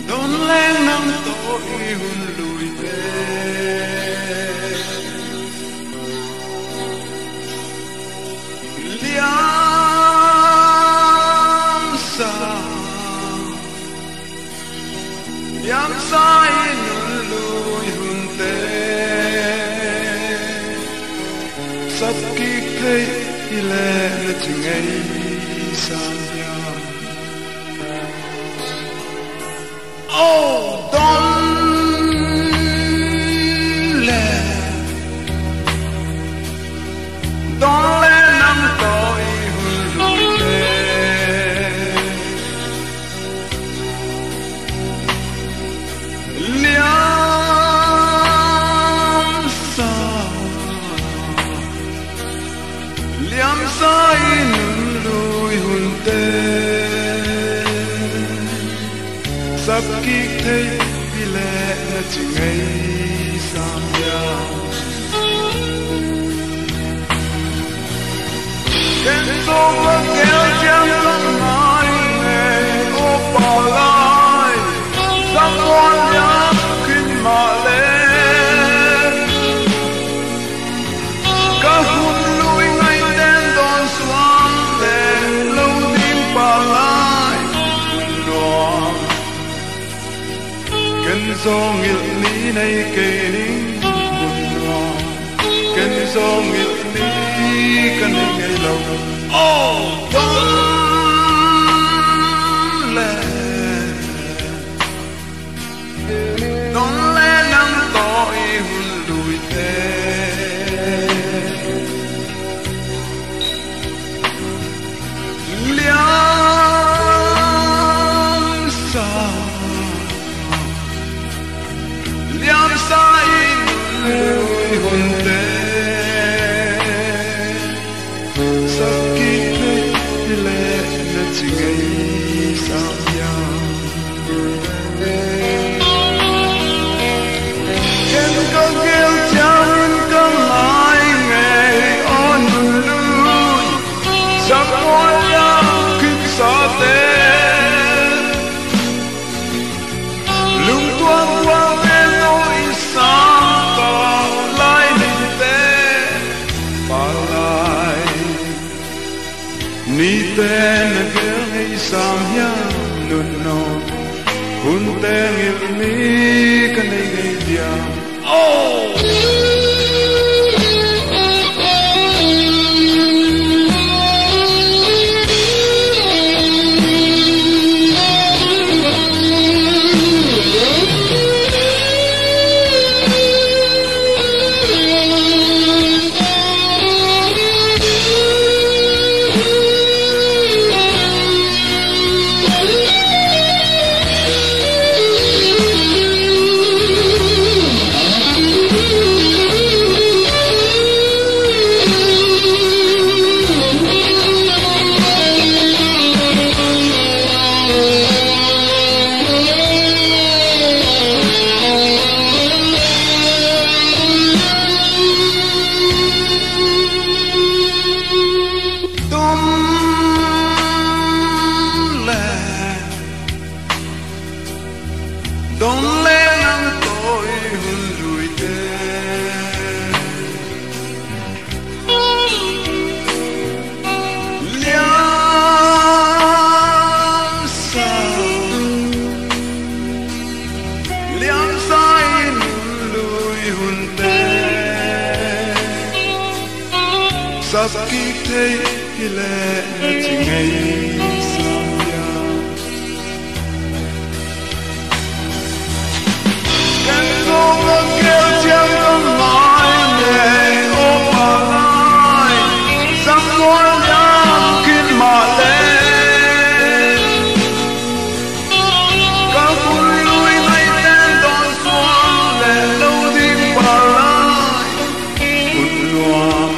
Đón lên nắng tối hun lùi về liang sa nun lùi hun te sắp kịp thấy lệ chừng ngày xa nhau. Oh, don't let nắng tối hun về liang sa nun lùi hun te sắp kịp thấy lệ chỉ ngày xa nhau. Đến số bước kéo chẳng không nói nghề ô bỏ lại sắp quan nhắm khinh mà lên các hôn lùi ngay đến đón xuống đèn lâu tim bỏ lại nọ cần do nghiệt lý này kề nín buồn nọ cần do nghiệt lý cần ngày lâu. Oh, don't let nắng tối hun lùi về liang sa lùi hun te ni tên cái sam ya nun no hun tên ni cái này ngày dia. Oh, don't let nắng tối hun lùi về liang sa nun lùi hun te sắp kịp thấy lệ chỉ ngày xa nhau. Chẳng không nói nghề ô bà lại sắp ngôi nhắm kín mà lên các vui lui ngay tên đón xuống để lâu tim bà lại buồn loạn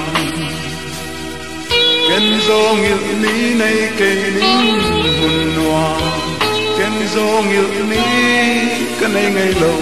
kén do nghiệt lý này kề nín buồn loạn kén do nghiệt lý cái này ngày lâu.